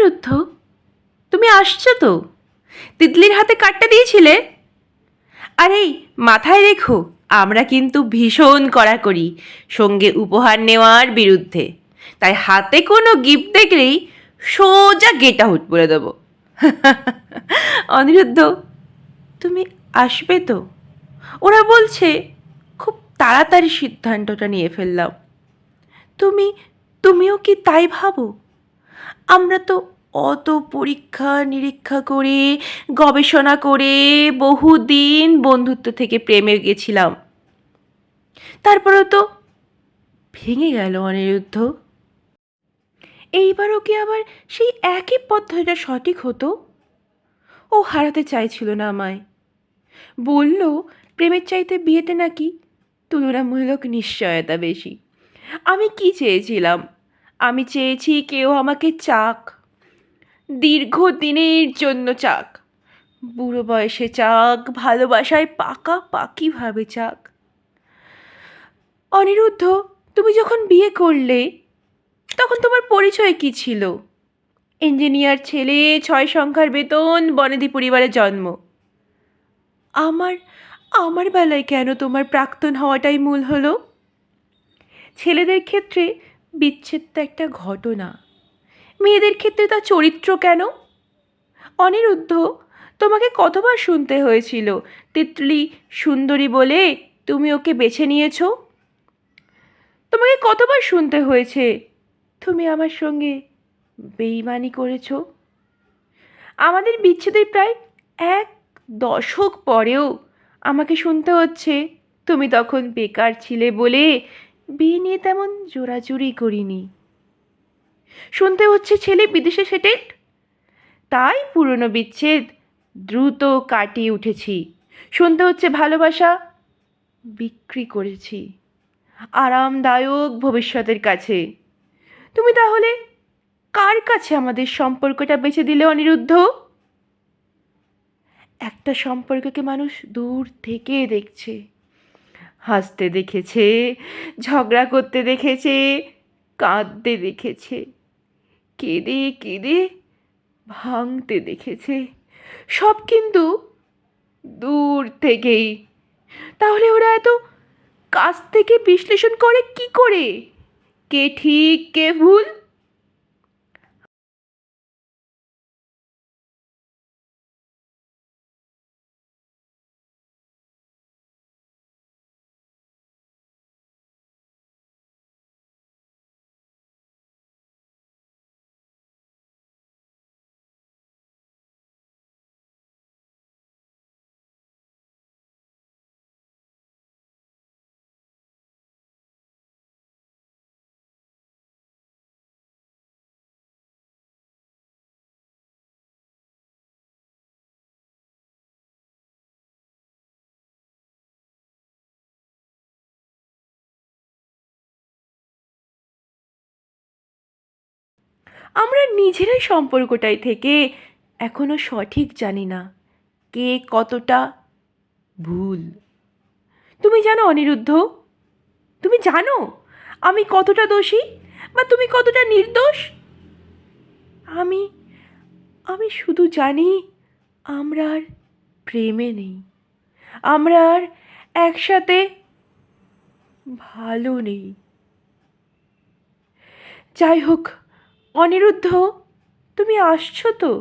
অনিরুদ্ধ, তুমি আসছো তো? তিতলির হাতে কার্ডটা দিয়েছিলে? আরে মাথায় রেখো, আমরা কিন্তু ভীষণ কড়াকড়ি, সঙ্গে উপহার নেওয়ার বিরুদ্ধে। তাই হাতে কোনো গিফট দেখলেই সোজা গেট আউট বলে দেবো। অনিরুদ্ধ, তুমি আসবে তো? ওরা বলছে খুব তাড়াতাড়ি সিদ্ধান্তটা নিয়ে ফেললাম। তুমি তুমিও কি তাই ভাবো? আমরা তো অত পরীক্ষা নিরীক্ষা করে, গবেষণা করে, বহুদিন বন্ধুত্ব থেকে প্রেমে গেছিলাম। তারপরেও তো ভেঙে গেল অনিরুদ্ধ। এইবারও কি আবার সেই একই পদ্ধতিটা সঠিক হতো? ও হারাতে চাইছিল না আমায়। বলল প্রেমের চাইতে বিয়েতে নাকি তুলনামূলক নিশ্চয়তা বেশি। আমি কি চেয়েছিলাম? আমি চেয়েছি কেউ আমাকে চাক, দীর্ঘদিনের জন্য চাক, বুড়ো বয়সে চাক, ভালোবাসায় পাকাপাকিভাবে চাক। অনিরুদ্ধ, তুমি যখন বিয়ে করলে তখন তোমার পরিচয় কি ছিল? ইঞ্জিনিয়ার ছেলে, 6 সংখ্যার বেতন, বনেদি পরিবারে জন্ম। আমার আমার বেলায় কেন তোমার প্রাক্তন হওয়াটাই মূল হলো? ছেলেদের ক্ষেত্রে বিচ্ছেদ তো একটা ঘটনা, মেয়েদের ক্ষেত্রে তা চরিত্র কেন? অনিরুদ্ধ, তোমাকে কতবার শুনতে হয়েছিল তিতলি সুন্দরী বলে তুমি ওকে বেছে নিয়েছো? তোমাকে কতবার শুনতে হয়েছে তুমি আমার সঙ্গে বেইমানি করেছো? আমাদের বিচ্ছেদের প্রায় 1 দশক পরেও আমাকে শুনতে হচ্ছে তুমি তখন বেকার ছিলে বলে বিয়ে নিয়ে তেমন জোরাজুরি করিনি। শুনতে হচ্ছে ছেলে বিদেশে সেটেলড, তাই পুরনো বিচ্ছেদ দ্রুত কাটিয়ে উঠেছি। শুনতে হচ্ছে ভালোবাসা বিক্রি করেছি আরামদায়ক ভবিষ্যতের কাছে। তুমি তাহলে কার কাছে আমাদের সম্পর্কটা বেছে দিলে অনিরুদ্ধ? একটা সম্পর্ককে মানুষ দূর থেকে দেখছে, হাসতে দেখেছে, ঝগড়া করতে দেখেছে, কাঁদতে দেখেছে, কেঁদে কেঁদে ভাঙতে দেখেছে, সব কিন্তু দূর থেকেই। তাহলে ওরা এত কাছ থেকে বিশ্লেষণ করে কি করে কে ঠিক কে ভুল? আমরা নিজেরাই সম্পর্কটাই থেকে এখনো সঠিক জানি না কে কতটা ভুল। তুমি জানো অনিরুদ্ধ, তুমি জানো আমি কতটা দোষী বা তুমি কতটা নির্দোষ? আমি আমি শুধু জানি আমরা আর প্রেমে নেই, আমরা আর একসাথে ভালো নেই। যাই হোক অনিরুদ্ধ, তুমি আসছো তো?